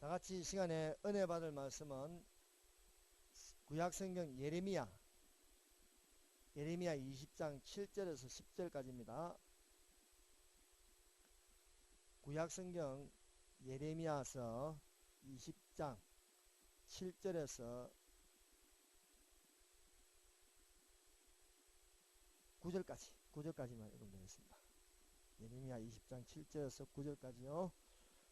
다 같이 이 시간에 은혜 받을 말씀은 구약성경 예레미야 20장 7절에서 10절까지입니다. 구약성경 예레미야서 20장 7절에서 9절까지만 읽으면 되겠습니다. 예레미야 20장 7절에서 9절까지요.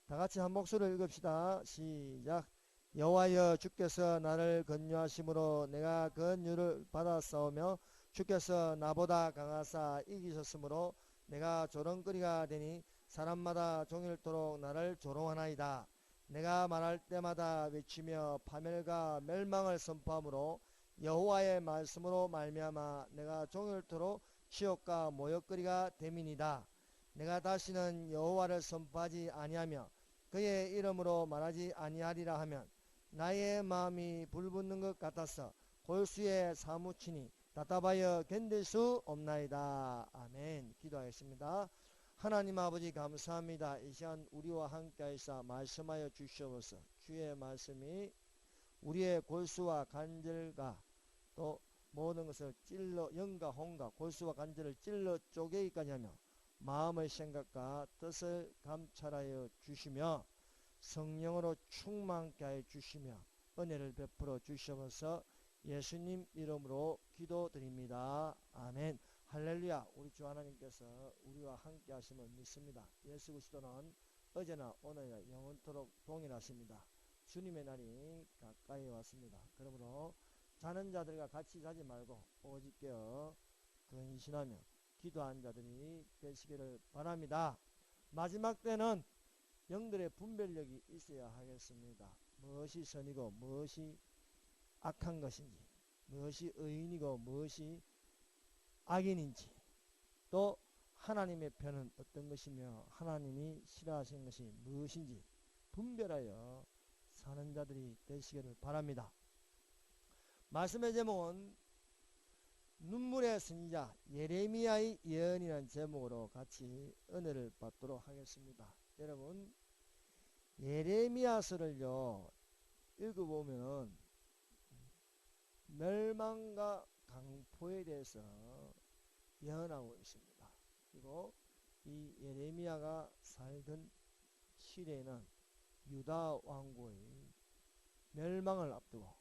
다 같이 한 목소리를 읽읍시다. 시작. 여호와여, 주께서 나를 건류하심으로 내가 건류를 받았사오며 주께서 나보다 강하사 이기셨으므로 내가 조롱거리가 되니 사람마다 종일토록 나를 조롱하나이다. 내가 말할 때마다 외치며 파멸과 멸망을 선포하므로 여호와의 말씀으로 말미암아 내가 종일토록 치욕과 모욕거리가 됨이니이다. 내가 다시는 여호와를 선포하지 아니하며 그의 이름으로 말하지 아니하리라 하면 나의 마음이 불붙는 것 같아서 골수에 사무치니 답답하여 견딜 수 없나이다. 아멘. 기도하겠습니다. 하나님 아버지 감사합니다. 이 시간 우리와 함께 하시사 말씀하여 주시옵소서. 주의 말씀이 우리의 골수와 관절과 또 모든 것을 찔러 영과 혼과 골수와 관절을 찔러 쪼개기까지 하며 마음의 생각과 뜻을 감찰하여 주시며 성령으로 충만케 하여 주시며 은혜를 베풀어 주시옵소서. 예수님 이름으로 기도드립니다. 아멘. 할렐루야. 우리 주 하나님께서 우리와 함께 하심을 믿습니다. 예수 그리스도는 어제나 오늘이나 영원토록 동일하십니다. 주님의 날이 가까이 왔습니다. 그러므로 자는 자들과 같이 자지 말고 오직 깨어 근신하며 기도한 자들이 되시기를 바랍니다. 마지막 때는 영들의 분별력이 있어야 하겠습니다. 무엇이 선이고 무엇이 악한 것인지, 무엇이 의인이고 무엇이 악인인지, 또 하나님의 편은 어떤 것이며 하나님이 싫어하시는 것이 무엇인지 분별하여 사는 자들이 되시기를 바랍니다. 말씀의 제목은 눈물의 선지자 예레미야의 예언이라는 제목으로 같이 은혜를 받도록 하겠습니다. 여러분, 예레미야서를요 읽어보면 멸망과 강포에 대해서 예언하고 있습니다. 그리고 이 예레미야가 살던 시대에는 유다 왕국의 멸망을 앞두고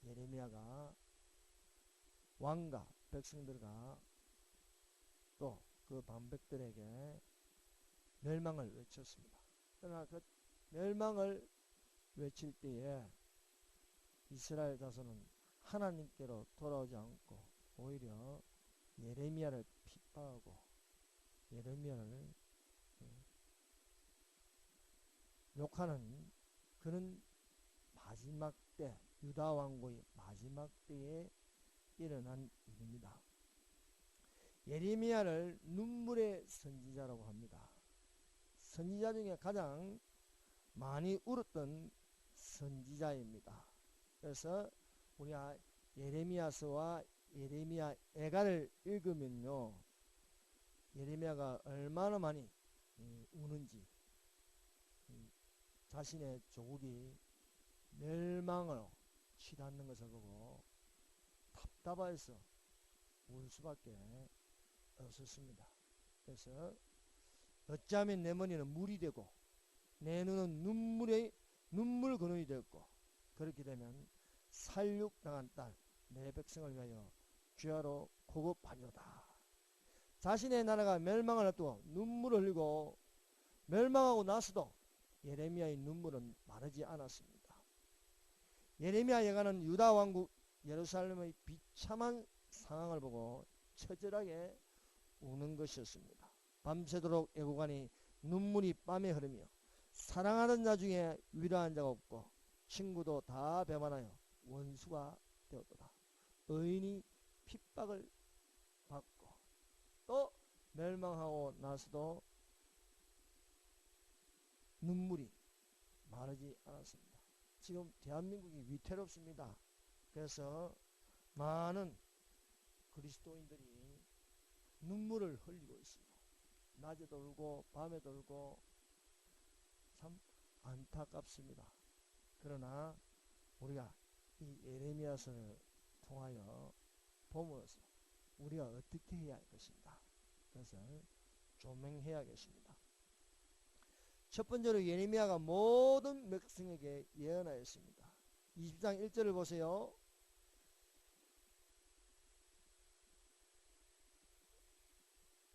예레미야가 왕과 백성들과 또 그 반백들에게 멸망을 외쳤습니다. 그러나 그 멸망을 외칠 때에 이스라엘 자손은 하나님께로 돌아오지 않고 오히려 예레미야를 핍박하고 예레미야를 욕하는 그런 마지막 때, 유다 왕국의 마지막 때에 일어난 일입니다. 예레미야를 눈물의 선지자라고 합니다. 선지자 중에 가장 많이 울었던 선지자입니다. 그래서 우리가 예레미야서와 예레미야 애가를 읽으면요, 예레미야가 얼마나 많이 우는지, 자신의 조국이 멸망으로 치닫는 것을 보고 답답해서 울 수밖에 없었습니다. 그래서 어찌하면 내 머리는 물이 되고 내 눈은 눈물 근원이 되었고 그렇게 되면 살육당한 딸 내 백성을 위하여 주야로 고급하리로다. 자신의 나라가 멸망을 앞두고 눈물을 흘리고 멸망하고 나서도 예레미야의 눈물은 마르지 않았습니다. 예레미야 예가는 유다 왕국 예루살렘의 비참한 상황을 보고 처절하게 우는 것이었습니다. 밤새도록 애고가니 눈물이 밤에 흐르며 사랑하는 자 중에 위로한 자가 없고 친구도 다 배반하여 원수가 되었도다. 의인이 핍박을 받고 또 멸망하고 나서도 눈물이 마르지 않았습니다. 지금 대한민국이 위태롭습니다. 그래서 많은 그리스도인들이 눈물을 흘리고 있습니다. 낮에도 울고 밤에도 울고 참 안타깝습니다. 그러나 우리가 이 예레미야서를 통하여 보면서 우리가 어떻게 해야 할 것인가, 그것을 조명해야겠습니다. 첫 번째로 예레미야가 모든 백성에게 예언하였습니다. 20장 1절을 보세요.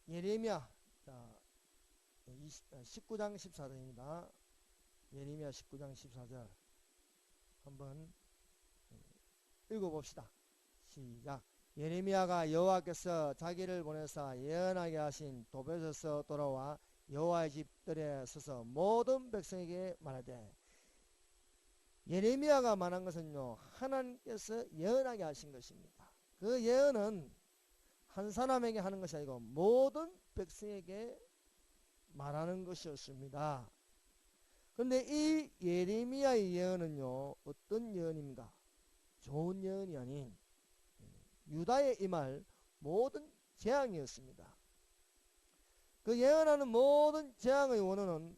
예레미야 19장 14절입니다. 예레미야 19장 14절 한번 읽어봅시다. 시작. 예레미야가 여호와께서 자기를 보내사 예언하게 하신 도벳에서 돌아와 여호와의 집들에 서서 모든 백성에게 말하되, 예레미야가 말한 것은요, 하나님께서 예언하게 하신 것입니다. 그 예언은 한 사람에게 하는 것이 아니고 모든 백성에게 말하는 것이었습니다. 그런데 이 예레미야의 예언은요, 어떤 예언입니까? 좋은 예언이 아닌 유다에 임할 모든 재앙이었습니다. 그 예언하는 모든 재앙의 원인은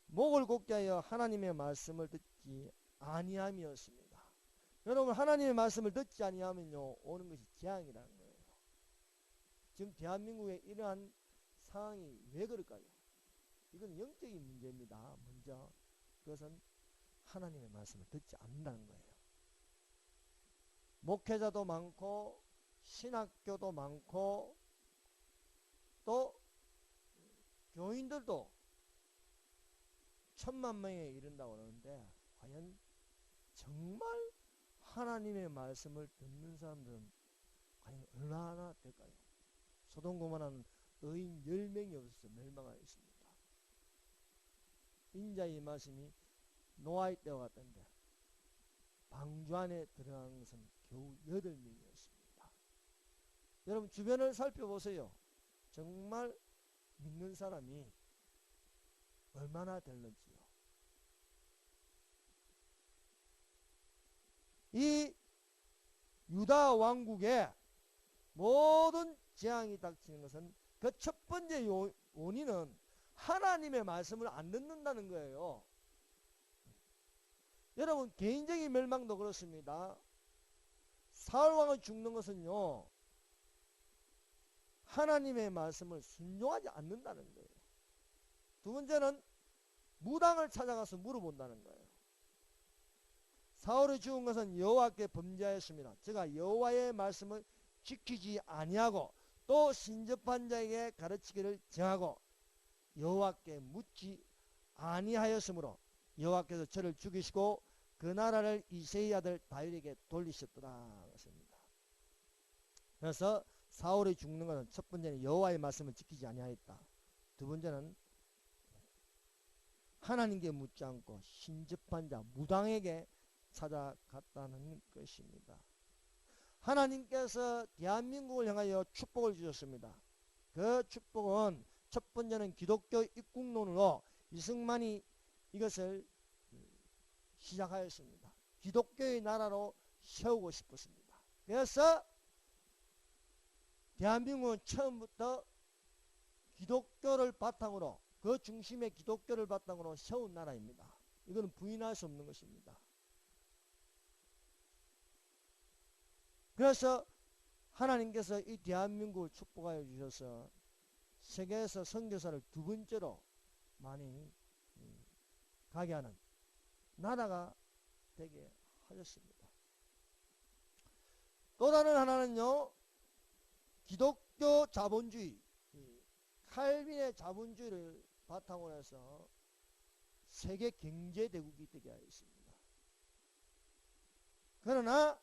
목을 곧게 하여 하나님의 말씀을 듣지 아니함이었습니다. 여러분, 하나님의 말씀을 듣지 아니하면요, 오는 것이 재앙이라는 거예요. 지금 대한민국에 이러한 상황이 왜 그럴까요? 이건 영적인 문제입니다. 먼저 그것은 하나님의 말씀을 듣지 않는다는 거예요. 목회자도 많고 신학교도 많고 또 교인들도 1000만 명에 이른다고 그러는데, 과연 정말 하나님의 말씀을 듣는 사람들은 과연 얼마나 될까요? 소돔 고모라는 의인 10명이 없어서 멸망하였습니다. 인자의 말씀이 노아의 때와 같던데 방주 안에 들어간 것은 겨우 8명이었습니다. 여러분, 주변을 살펴보세요. 정말 믿는 사람이 얼마나 될는지요. 이 유다 왕국에 모든 재앙이 닥치는 것은 그 첫 번째 원인은 하나님의 말씀을 안 듣는다는 거예요. 여러분, 개인적인 멸망도 그렇습니다. 사울왕이 죽는 것은요, 하나님의 말씀을 순종하지 않는다는 거예요. 두 번째는 무당을 찾아가서 물어본다는 거예요. 사울이 죽은 것은 여호와께 범죄하였습니다. 제가 여호와의 말씀을 지키지 아니하고 또 신접한 자에게 가르치기를 정하고 여호와께 묻지 아니하였으므로 여호와께서 저를 죽이시고 그 나라를 이새의 아들 다윗에게 돌리셨더라. 그렇습니다. 그래서 사울이 죽는 것은 첫 번째는 여호와의 말씀을 지키지 아니하였다. 두 번째는 하나님께 묻지 않고 신접한 자 무당에게 찾아갔다는 것입니다. 하나님께서 대한민국을 향하여 축복을 주셨습니다. 그 축복은 첫 번째는 기독교 입국론으로 이승만이 이것을 시작하였습니다. 기독교의 나라로 세우고 싶었습니다. 그래서 대한민국은 처음부터 기독교를 바탕으로, 그 중심에 기독교를 바탕으로 세운 나라입니다. 이거는 부인할 수 없는 것입니다. 그래서 하나님께서 이 대한민국을 축복하여 주셔서 세계에서 선교사를 두 번째로 많이 가게 하는 나라가 되게 하셨습니다. 또 다른 하나는요, 기독교 자본주의, 칼빈의 자본주의를 바탕으로 해서 세계 경제대국이 되게 하였습니다. 그러나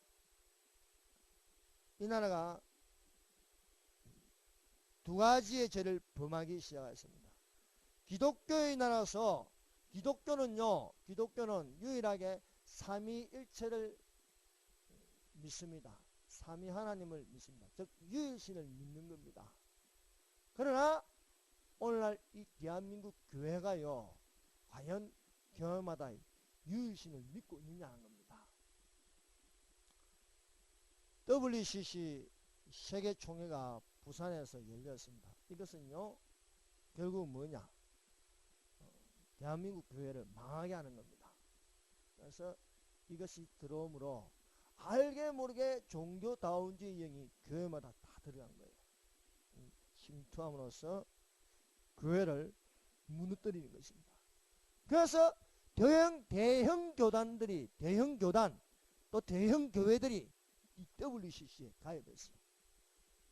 이 나라가 두 가지의 죄를 범하기 시작했습니다. 기독교의 나라서 기독교는 유일하게 삼위일체를 믿습니다. 삼위 하나님을 믿습니다. 즉 유일신을 믿는 겁니다. 그러나 오늘날 이 대한민국 교회가요, 과연 교회마다 유일신을 믿고 있느냐 하는 겁니다. WCC 세계총회가 부산에서 열렸습니다. 이것은요, 결국 뭐냐, 대한민국 교회를 망하게 하는 겁니다. 그래서 이것이 들어오므로 알게 모르게 종교다운주의 영이 교회마다 다 들어간 거예요. 침투함으로써 교회를 무너뜨리는 것입니다. 그래서 대형 교단들이, 대형 교단, 또 대형 교회들이 이 WCC에 가입했어요.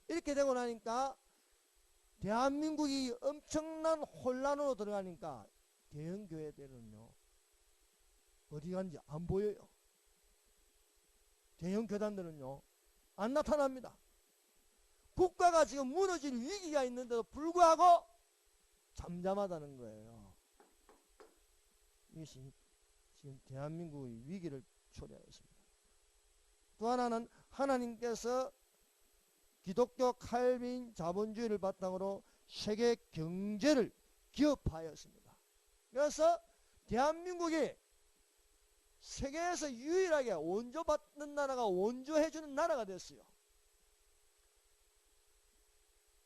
이렇게 되고 나니까 대한민국이 엄청난 혼란으로 들어가니까 대형 교회들은요, 어디 갔는지 안 보여요. 대형 교단들은요, 안 나타납니다. 국가가 지금 무너질 위기가 있는데도 불구하고 잠잠하다는 거예요. 이것이 지금 대한민국의 위기를 초래하였습니다. 또 하나는 하나님께서 기독교 칼빈 자본주의를 바탕으로 세계 경제를 기업화하였습니다. 그래서 대한민국이 세계에서 유일하게 원조받는 나라가 원조해주는 나라가 됐어요.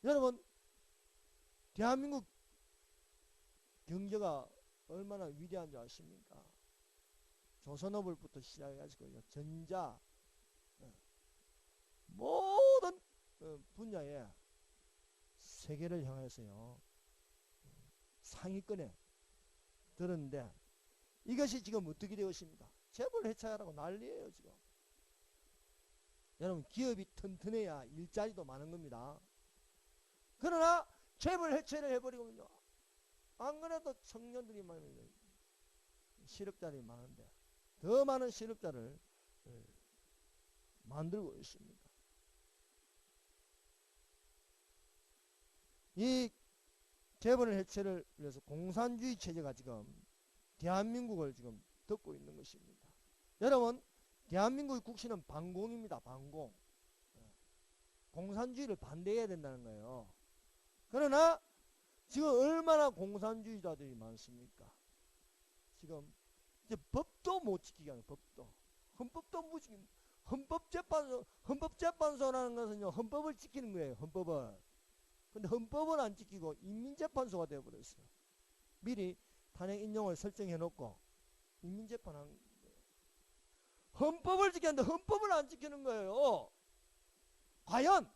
여러분, 대한민국 경제가 얼마나 위대한 줄 아십니까? 조선업을부터 시작해가지고 전자, 모든 분야에 세계를 향해서요, 상위권에 들었는데, 이것이 지금 어떻게 되었습니까? 재벌 해체하라고 난리예요, 지금. 여러분, 기업이 튼튼해야 일자리도 많은 겁니다. 그러나 재벌 해체를 해버리면요, 안 그래도 청년들이 많은데, 실업자들이 많은데 더 많은 실업자를 만들고 있습니다. 이 재벌 해체를 위해서 공산주의 체제가 지금 대한민국을 지금 덮고 있는 것입니다. 여러분, 대한민국의 국시는 반공입니다. 반공. 공산주의를 반대해야 된다는 거예요. 그러나 지금 얼마나 공산주의자들이 많습니까? 지금 이제 법도 못 지키게 하는, 법도. 헌법도 못 지키는, 헌법재판소라는 것은요, 헌법을 지키는 거예요. 헌법을. 근데 헌법은 안 지키고 인민재판소가 되어버렸어요. 미리 탄핵 인용을 설정해 놓고 인민재판한 거예요. 헌법을 지켰는데 헌법을 안 지키는 거예요. 과연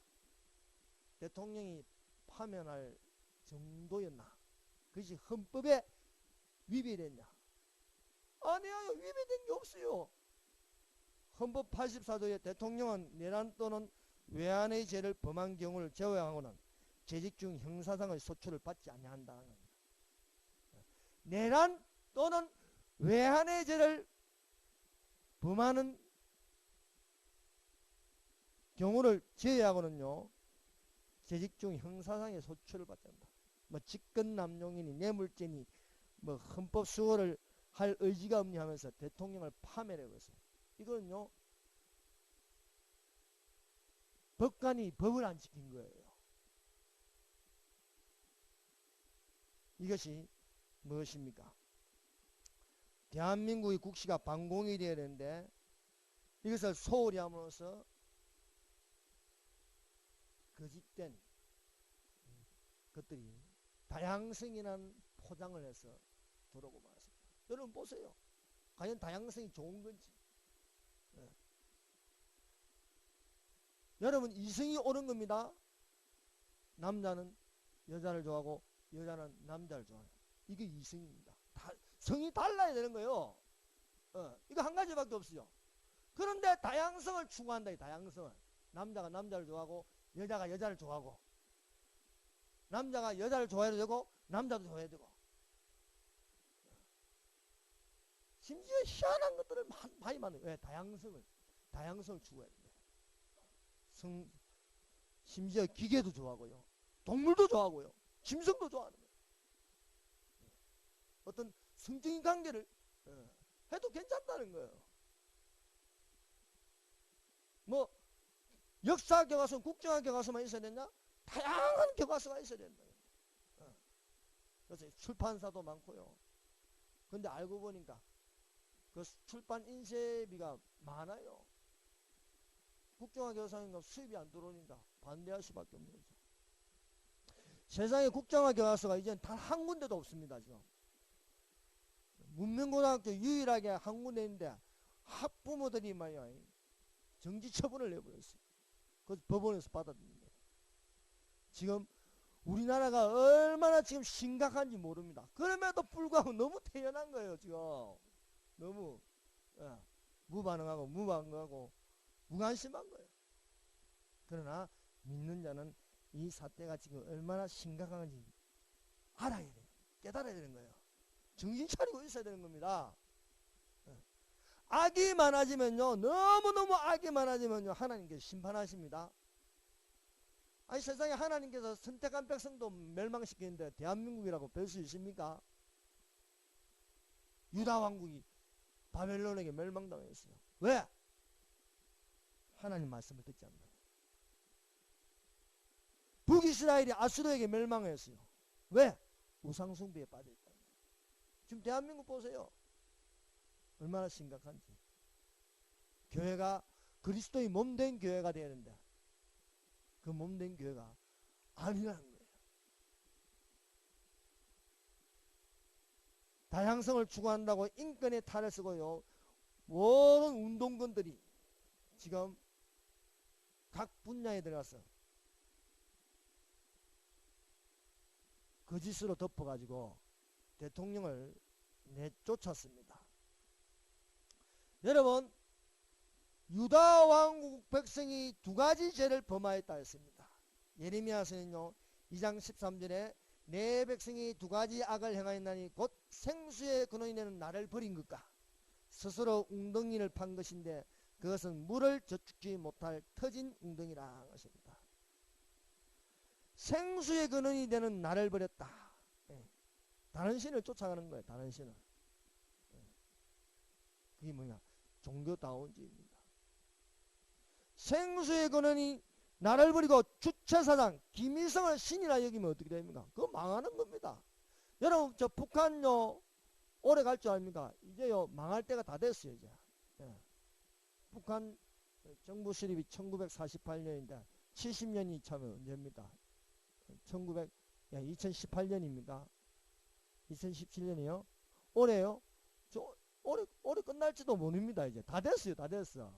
대통령이 파면할 정도였나? 그것이 헌법에 위배됐냐? 아니에요. 위배된 게 없어요. 헌법 84조에 대통령은 내란 또는 외환의 죄를 범한 경우를 제외하고는 재직 중 형사상의 소출을 받지 아니한다는 겁니다. 내란 또는 외환의 죄를 범하는 경우를 제외하고는요, 재직 중 형사상의 소출을 받지 않는다. 뭐 직권남용이니 뇌물죄니 뭐 헌법 수호를 할 의지가 없니 하면서 대통령을 파면해버렸어요. 이거는요, 법관이 법을 안 지킨 거예요. 이것이 무엇입니까? 대한민국의 국시가 반공이 되어야 되는데 이것을 소홀히 함으로써 거짓된 것들이 다양성이라는 포장을 해서 들어오고 말았습니다. 여러분 보세요. 과연 다양성이 좋은 건지. 네. 여러분, 이성이 옳은 겁니다. 남자는 여자를 좋아하고 여자는 남자를 좋아해요. 이게 이성입니다. 성이 달라야 되는 거예요. 이거 한 가지밖에 없어요. 그런데 다양성을 추구한다. 이 다양성을. 남자가 남자를 좋아하고 여자가 여자를 좋아하고, 남자가 여자를 좋아해도 되고 남자도 좋아해도 되고, 심지어 희한한 것들을 많이 만들어요. 왜? 다양성을 추구해야 돼요. 심지어 기계도 좋아하고요, 동물도 좋아하고요, 짐승도 좋아하는 거예요. 어떤 성적인 관계를 해도 괜찮다는 거예요. 뭐 역사 교과서, 국정학 교과서만 있어야 되냐? 다양한 교과서가 있어야 된다. 그래서 출판사도 많고요. 근데 알고 보니까 그 출판 인쇄비가 많아요. 국정학 교과서니까 수입이 안 들어오니까 반대할 수밖에 없는 거죠. 세상에 국정학 교과서가 이제는 단 한 군데도 없습니다. 지금 안면고등학교 유일하게 한 군데 있는데 학부모들이 말이야 정지 처분을 내버렸어요. 그래서 법원에서 받아들인 거예요. 지금 우리나라가 얼마나 지금 심각한지 모릅니다. 그럼에도 불구하고 너무 태연한 거예요. 지금 너무 무반응하고 무관심한 거예요. 그러나 믿는 자는 이 사태가 지금 얼마나 심각한지 알아야 돼요. 깨달아야 되는 거예요. 정신 차리고 있어야 되는 겁니다. 악이 많아지면요, 너무너무 악이 많아지면요, 하나님께서 심판하십니다. 아니, 세상에 하나님께서 선택한 백성도 멸망시키는데 대한민국이라고 별 수 있습니까? 유다 왕국이 바벨론에게 멸망당했어요. 왜? 하나님 말씀을 듣지 않는 거예요. 북이스라엘이 아수르에게 멸망했어요. 왜? 우상숭배에 빠져있다. 지금 대한민국 보세요. 얼마나 심각한지. 교회가 그리스도의 몸된 교회가 되는데 그 몸된 교회가 아니라는 거예요. 다양성을 추구한다고 인권의 탈을 쓰고요. 모든 운동권들이 지금 각 분야에 들어가서 거짓으로 덮어가지고 대통령을 내쫓았습니다. 여러분, 유다 왕국 백성이 두 가지 죄를 범하였다 했습니다. 예레미야서는요 2장 13절에 내 백성이 두 가지 악을 행하였나니 곧 생수의 근원이 되는 나를 버린 것과 스스로 웅덩이를 판 것인데 그것은 물을 저축지 못할 터진 웅덩이라 하십니다. 생수의 근원이 되는 나를 버렸다. 다른 신을 쫓아가는 거예요. 다른 신을. 그게 뭐냐? 종교다운주의입니다. 생수의 근원이 나를 버리고 주체사상 김일성을 신이라 여기면 어떻게 됩니까? 그거 망하는 겁니다. 여러분 저 북한요 오래 갈 줄 압니까? 이제요 망할 때가 다 됐어요. 이제. 북한 정부 수립이 1948년인데 70년이 차면 언제입니까? 2018년입니까? 2017년이요? 올해요? 올해 끝날지도 모릅니다. 이제 다 됐어요. 다 됐어.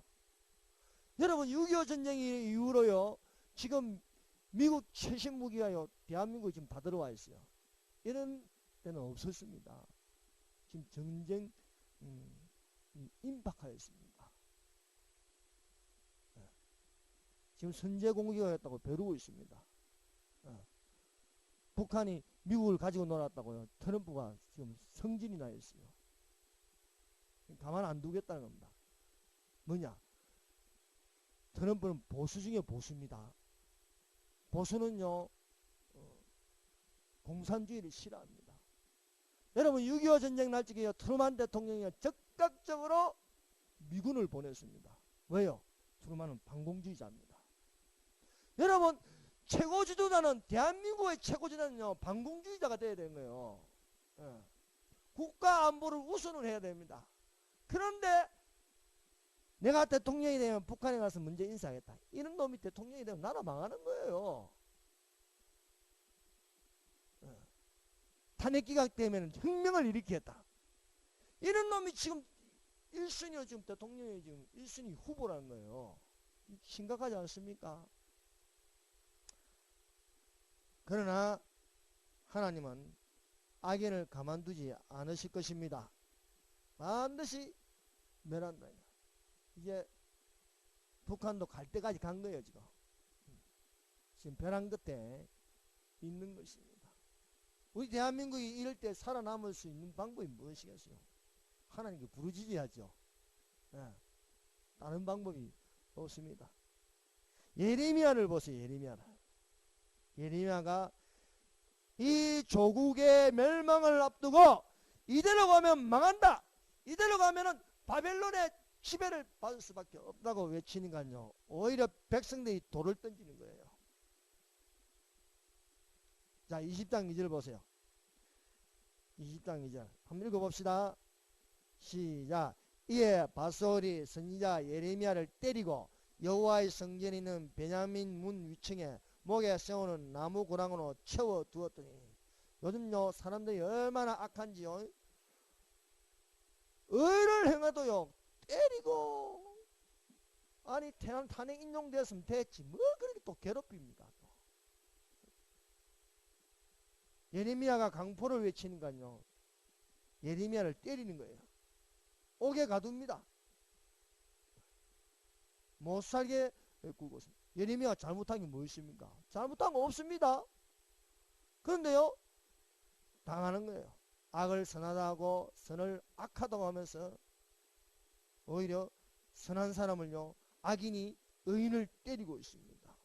여러분 6.25 전쟁 이후로요 지금 미국 최신 무기가요 대한민국에 지금 다 들어와 있어요. 이런 때는 없었습니다. 지금 전쟁 임박하였습니다. 지금 선제 공격이었다고 벼르고 있습니다. 북한이 미국을 가지고 놀았다고요. 트럼프가 지금 성질이 나 있어요. 가만 안 두겠다는 겁니다. 뭐냐? 트럼프는 보수 중에 보수입니다. 보수는요 공산주의를 싫어합니다. 여러분 6.25 전쟁 날짜에요 트루만 대통령이 적극적으로 미군을 보냈습니다. 왜요? 트루만은 반공주의자입니다. 여러분 최고 지도자는 대한민국의 최고 지도자는요 반공주의자가 돼야 되는 거예요. 국가 안보를 우선을 해야 됩니다. 그런데 내가 대통령이 되면 북한에 가서 문제 인사하겠다. 이런 놈이 대통령이 되면 나라 망하는 거예요. 탄핵기가 되면 혁명을 일으키겠다. 이런 놈이 지금 1순위로 지금 대통령이 지금 1순위 후보라는 거예요. 심각하지 않습니까? 그러나 하나님은 악인을 가만두지 않으실 것입니다. 반드시 멸한다. 이제 북한도 갈 때까지 간 거예요. 지금 벼랑 끝에 있는 것입니다. 우리 대한민국이 이럴 때 살아남을 수 있는 방법이 무엇이겠어요? 하나님께 부르짖어야죠. 다른 방법이 없습니다. 예레미야를 보세요. 예레미야가 이 조국의 멸망을 앞두고 이대로 가면 망한다. 이대로 가면은 바벨론의 지배를 받을 수밖에 없다고 외치니까요. 오히려 백성들이 돌을 던지는 거예요. 자, 20장 2절 보세요. 20장 2절 한번 읽어봅시다. 시작. 이에 바솔이 선지자 예레미야를 때리고 여호와의 성전에 있는 베냐민 문 위층에 목에 세우는 나무 고랑으로 채워 두었더니 요즘요 사람들이 얼마나 악한지요. 의를 행해도요 때리고, 아니 탄핵 인용되었으면 됐지 뭐 그렇게 또 괴롭힙니까? 또. 예레미야가 강포를 외치니까요 예레미야를 때리는 거예요. 옥에 가둡니다. 못살게 굴고 있습니다. 예레미야가 잘못한 게 뭐 있습니까? 잘못한 거 없습니다. 그런데요 당하는 거예요. 악을 선하다 하고 선을 악하다고 하면서 오히려 선한 사람을요 악인이 의인을 때리고 있습니다.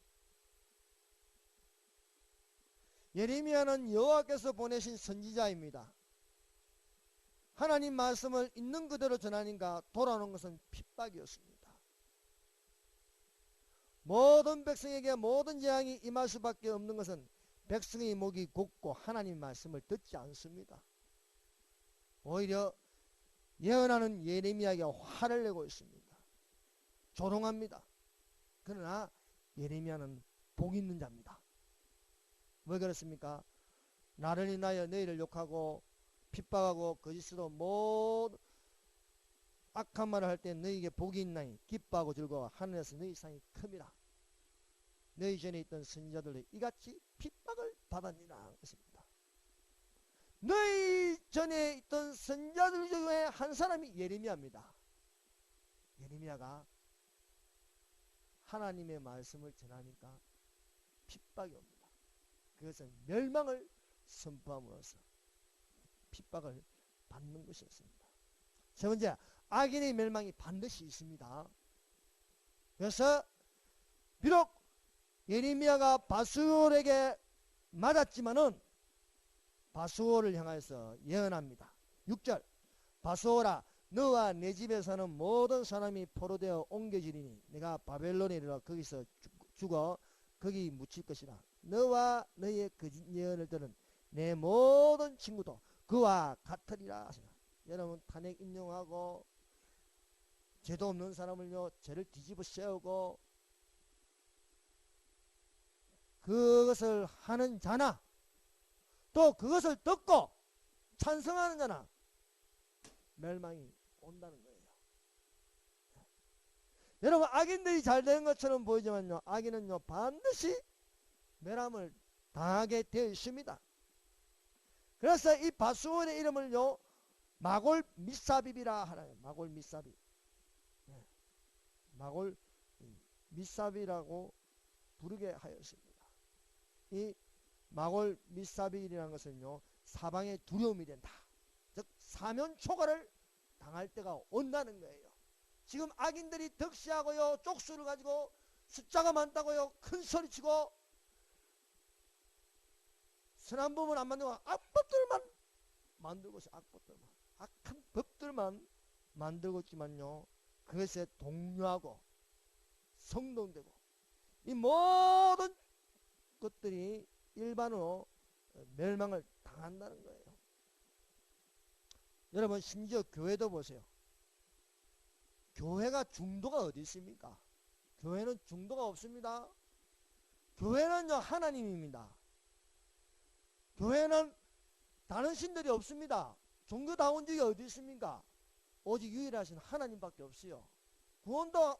예레미야는 여호와께서 보내신 선지자입니다. 하나님 말씀을 있는 그대로 전하니까 돌아오는 것은 핍박이었습니다. 모든 백성에게 모든 재앙이 임할 수밖에 없는 것은 백성의 목이 곧고 하나님 말씀을 듣지 않습니다. 오히려 예언하는 예레미야에게 화를 내고 있습니다. 조롱합니다. 그러나 예레미야는 복 있는 자입니다. 왜 그렇습니까? 나를 인하여 너희를 욕하고 핍박하고 거짓으로 모든 악한 말을 할 때 너희에게 복이 있나니 기뻐하고 즐거워 하늘에서 너희 상이 큽니다. 너희 전에 있던 선지자들도 이같이 핍박을 받았니라 했습니다. 너희 전에 있던 선지자들 중에 한 사람이 예레미야입니다. 예레미야가 하나님의 말씀을 전하니까 핍박이 옵니다. 그것은 멸망을 선포함으로써 핍박을 받는 것이었습니다. 세 번째, 악인의 멸망이 반드시 있습니다. 그래서 비록 예레미야가 바수올에게 맞았지만은 바수올을 향해서 예언합니다. 6절, 바수올아 너와 내 집에 사는 모든 사람이 포로되어 옮겨지리니 내가 바벨론에 이르러 거기서 죽어 거기 묻힐 것이라. 너와 너의 거짓 예언을 들은 내 모든 친구도 그와 같으리라 하시나. 여러분 탄핵 인용하고 죄도 없는 사람을요 죄를 뒤집어 세우고 그것을 하는 자나 또 그것을 듣고 찬성하는 자나 멸망이 온다는 거예요. 여러분 악인들이 잘 된 것처럼 보이지만요 악인은요 반드시 멸함을 당하게 되어 있습니다. 그래서 이 바수원의 이름을요 마골 미사빕이라 하나요. 마골 미사빕. 마골 미사비라고 부르게 하였습니다. 이 마골 미사빌이라는 것은요 사방에 두려움이 된다. 즉 사면 초과를 당할 때가 온다는 거예요. 지금 악인들이 덕시하고요 쪽수를 가지고 숫자가 많다고요 큰 소리치고 선한 법은 안 만들고 악법들만 만들고 있어요. 악법들만 악한 법들만 만들고 있지만요 그것에 동요하고 성동되고 이 모든 것들이 일반으로 멸망을 당한다는 거예요. 여러분 심지어 교회도 보세요. 교회가 중도가 어디 있습니까? 교회는 중도가 없습니다. 교회는요 하나님입니다. 교회는 다른 신들이 없습니다. 종교다원주의가 어디 있습니까? 오직 유일하신 하나님밖에 없어요. 구원도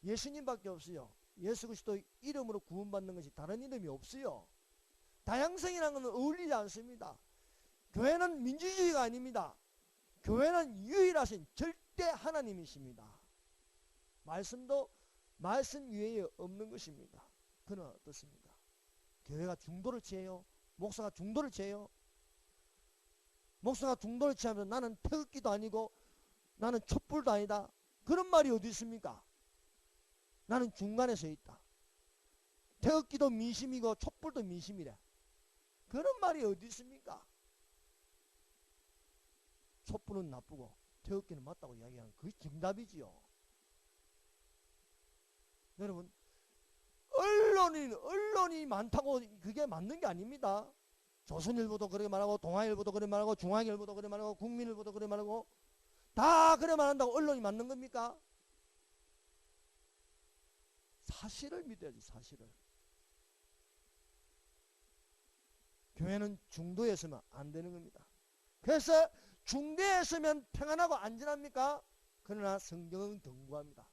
예수님밖에 없어요. 예수 그리스도 이름으로 구원받는 것이 다른 이름이 없어요. 다양성이라는 것은 어울리지 않습니다. 교회는 민주주의가 아닙니다. 교회는 유일하신 절대 하나님이십니다. 말씀도 말씀 위에 없는 것입니다. 그는 어떻습니까? 교회가 중도를 취해요? 목사가 중도를 취해요? 목사가 중도를 취하면 나는 태극기도 아니고 나는 촛불도 아니다. 그런 말이 어디 있습니까? 나는 중간에 서 있다. 태극기도 민심이고 촛불도 민심이래. 그런 말이 어디 있습니까? 촛불은 나쁘고 태극기는 맞다고 이야기하는 그게 정답이지요. 여러분 언론이 많다고 그게 맞는 게 아닙니다. 조선일보도 그렇게 말하고 동아일보도 그렇게 말하고 중앙일보도 그렇게 말하고 국민일보도 그렇게 말하고 다 그래 말한다고 언론이 맞는 겁니까? 사실을 믿어야지 사실을. 교회는 중도에 서면 안 되는 겁니다. 그래서 중대에 있으면 평안하고 안전합니까? 그러나 성경은 경고합니다.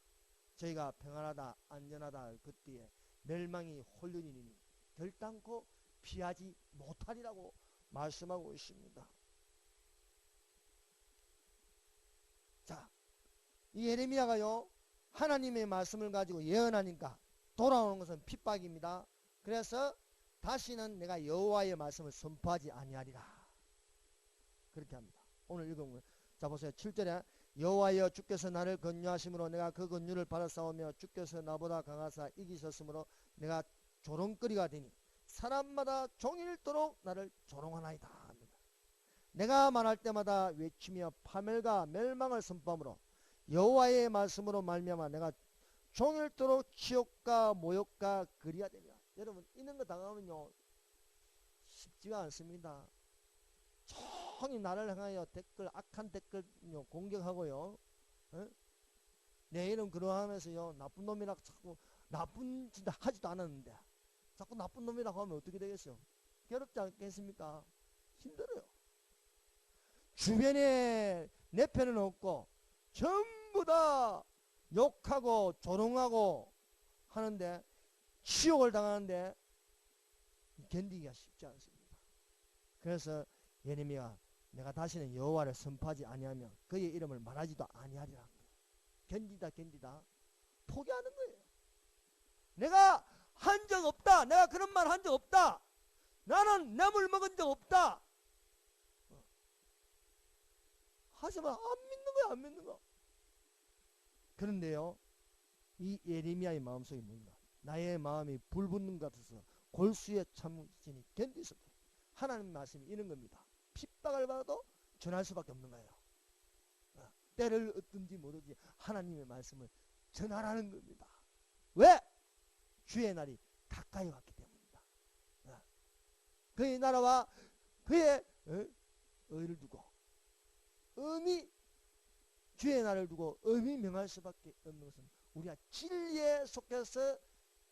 저희가 평안하다 안전하다 그때에 멸망이 홀륜이니 결단코 피하지 못하리라고 말씀하고 있습니다. 자, 이 예레미야가요 하나님의 말씀을 가지고 예언하니까 돌아오는 것은 핍박입니다. 그래서 다시는 내가 여호와의 말씀을 선포하지 아니하리라 그렇게 합니다. 오늘 읽은 자 보세요. 7절에 여호와여 주께서 나를 건류하심으로 내가 그 건류를 받아 싸우며 주께서 나보다 강하사 이기셨으므로 내가 조롱거리가 되니 사람마다 종일토록 나를 조롱하나이다 합니다. 내가 말할 때마다 외치며 파멸과 멸망을 선포함으로 여호와의 말씀으로 말미암아 내가 종일토록 치욕과 모욕과 거리가 되리라. 여러분 이런 거 당하면요 쉽지가 않습니다. 종일 나를 향하여 댓글 악한 댓글 공격하고요 내 이름 그러하면서요 나쁜 놈이라고 자꾸 나쁜 짓 하지도 않았는데 자꾸 나쁜 놈이라고 하면 어떻게 되겠어요? 괴롭지 않겠습니까? 힘들어요. 주변에 내 편은 없고 전부 다 욕하고 조롱하고 하는데 치욕을 당하는데 견디기가 쉽지 않습니다. 그래서 예레미야 내가 다시는 여호와를 선포하지 아니하며 그의 이름을 말하지도 아니하리라. 견디다 포기하는 거예요. 내가 한 적 없다. 내가 그런 말 한 적 없다. 나는 뇌물 먹은 적 없다. 하지만 안 믿는 거야, 안 믿는 거. 그런데요 이 예레미야의 마음속에 뭡니까? 나의 마음이 불붙는 것 같아서 골수에 참으시니 견디소서. 하나님 말씀이 이런 겁니다. 핍박을 받아도 전할 수밖에 없는 거예요. 때를 얻든지 모르지 하나님의 말씀을 전하라는 겁니다. 왜? 주의 날이 가까이 왔기 때문입니다. 그의 나라와 그의 의를 두고 주의 날을 두고 엄히 명할 수밖에 없는 것은 우리가 진리에 속해서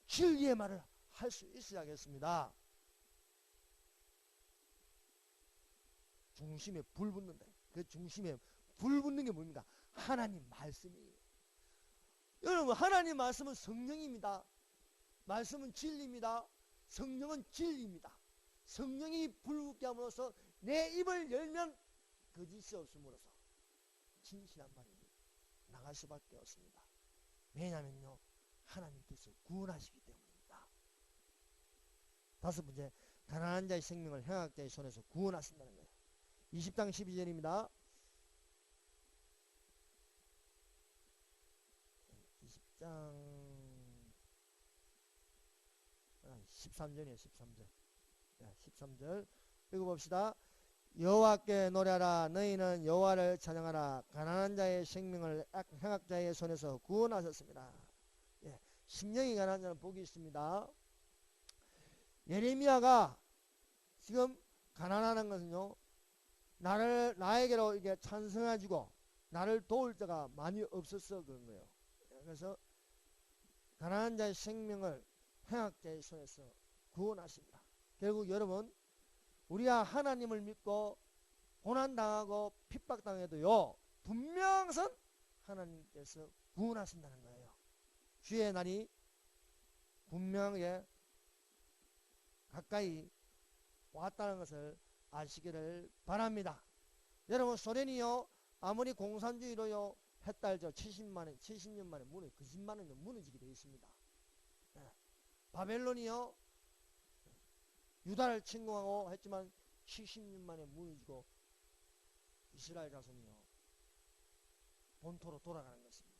진리의 말을 할 수 있어야겠습니다. 중심에 불 붙는다. 그 중심에 불 붙는 게 뭡니까? 하나님 말씀이에요. 여러분 하나님 말씀은 성령입니다. 말씀은 진리입니다. 성령은 진리입니다. 성령이 불붙게 함으로써 내 입을 열면 거짓이 없음으로써 진실한 말이 나갈 수밖에 없습니다. 왜냐면요 하나님께서 구원하시기 때문입니다. 다섯 번째, 가난한 자의 생명을 행악자의 손에서 구원하신다는 거예요. 20장 12절입니다. 20장 13절이에요. 13절. 13절 읽어봅시다. 여호와께 노래하라. 너희는 여호와를 찬양하라. 가난한 자의 생명을 행악자의 손에서 구원하셨습니다. 심령이 가난한 자는 복이 있습니다. 예레미야가 지금 가난하는 것은요 나에게로 이게 찬성해주고 나를 도울 자가 많이 없어서 그런 거예요. 그래서 가난한 자의 생명을 행악자의 손에서 구원하십니다. 결국 여러분 우리가 하나님을 믿고 고난당하고 핍박당해도요 분명선 하나님께서 구원하신다는 거예요. 주의 날이 분명하게 가까이 왔다는 것을 아시기를 바랍니다. 여러분 소련이요 아무리 공산주의로요 했달죠 70년 만에 무너지게 되어 있습니다. 바벨론이요 유다를 침공하고 했지만 70년 만에 무너지고 이스라엘 자손이요 본토로 돌아가는 것입니다.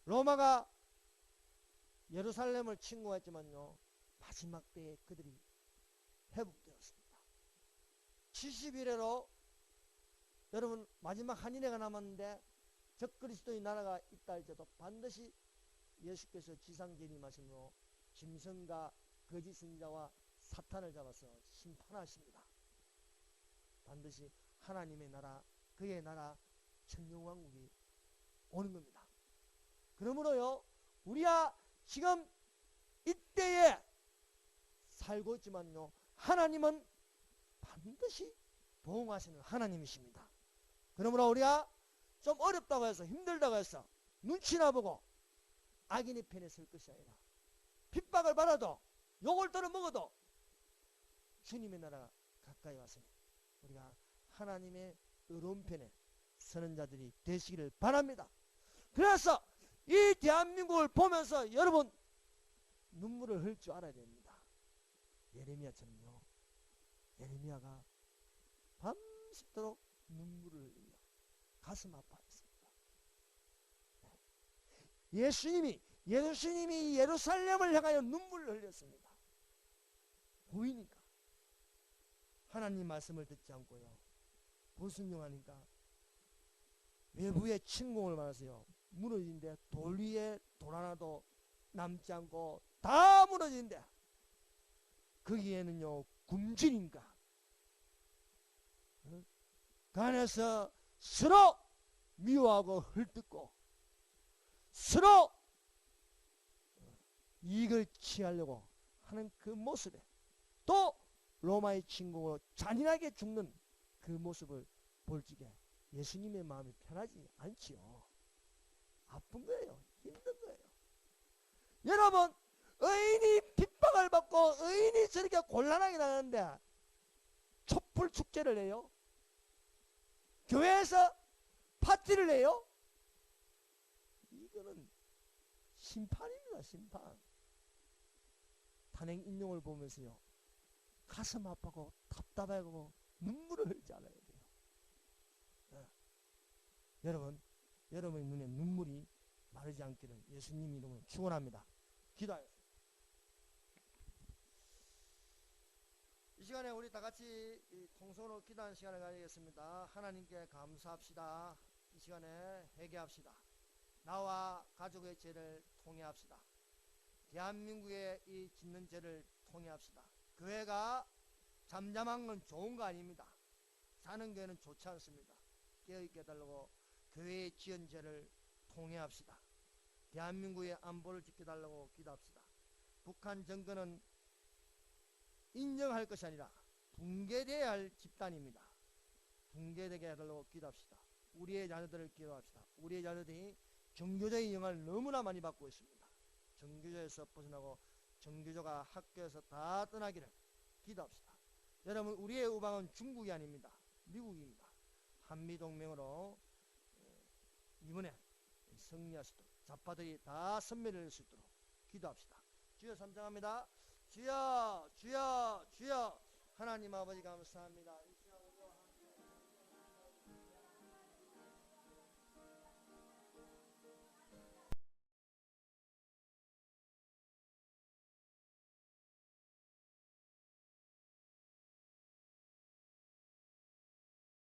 로마가 예루살렘을 침공했지만요 마지막 때에 그들이 회복되었습니다. 70일에로 여러분 마지막 한 일회가 남았는데 적그리스도의 나라가 있다 할지라도 반드시 예수께서 지상 재림하심으로 짐승과 거짓 선자와 사탄을 잡아서 심판하십니다. 반드시 하나님의 나라 그의 나라 천년왕국이 오는 겁니다. 그러므로요 우리가 지금 이때에 살고 있지만요 하나님은 반드시 보응하시는 하나님이십니다. 그러므로 우리가 좀 어렵다고 해서 힘들다고 해서 눈치나 보고 악인의 편에 설 것이 아니라 핍박을 받아도 욕을 들어먹어도 주님의 나라가 가까이 왔으니 우리가 하나님의 의로운 편에 서는 자들이 되시기를 바랍니다. 그래서 이 대한민국을 보면서 여러분 눈물을 흘릴 줄 알아야 됩니다. 예레미야처럼요. 예레미야가 밤새도록 눈물을 흘리며 가슴 아파했습니다. 예수님이 예루살렘을 향하여 눈물을 흘렸습니다. 보이니까 하나님 말씀을 듣지 않고요. 불순종하니까 외부의 침공을 받아서요. 무너진데 돌 위에 돌 하나도 남지 않고 다 무너진데 거기에는요 굶주린가 그 안에서 서로 미워하고 헐뜯고 서로 이익을 취하려고 하는 그 모습에 또 로마의 침공으로 잔인하게 죽는 그 모습을 볼 적에 예수님의 마음이 편하지 않지요. 아픈 거예요. 힘든 거예요. 여러분 의인이 핍박을 받고 의인이 저렇게 곤란하게 나가는데 촛불 축제를 해요? 교회에서 파티를 해요? 이거는 심판입니다. 심판. 탄핵 인용을 보면서요 가슴 아프고 답답하고 눈물을 흘리지 않아야 돼요. 여러분의 눈에 눈물이 마르지 않기를 예수님 이름으로 축원합니다. 기도하겠습니다. 이 시간에 우리 다 같이 통성으로 기도하는 시간을 가지겠습니다. 하나님께 감사합시다. 이 시간에 회개합시다. 나와 가족의 죄를 통회합시다. 대한민국의 이 짓는 죄를 통회합시다. 교회가 잠잠한 건 좋은 거 아닙니다. 사는 교회는 좋지 않습니다. 깨어있게 해달라고 교회의 지은 죄를 통회합시다. 대한민국의 안보를 지켜달라고 기도합시다. 북한 정권은 인정할 것이 아니라 붕괴되어야 할 집단입니다. 붕괴되게 해달라고 기도합시다. 우리의 자녀들을 기도합시다. 우리의 자녀들이 정교조의 영향을 너무나 많이 받고 있습니다. 정교조에서 벗어나고 정교조가 학교에서 다 떠나기를 기도합시다. 여러분 우리의 우방은 중국이 아닙니다. 미국입니다. 한미동맹으로 이번에 승리할 수 있도록 좌파들이 다 선멸할 수 있도록 기도합시다. 주여 삼장합니다. 주여 주여 주여 하나님 아버지 감사합니다.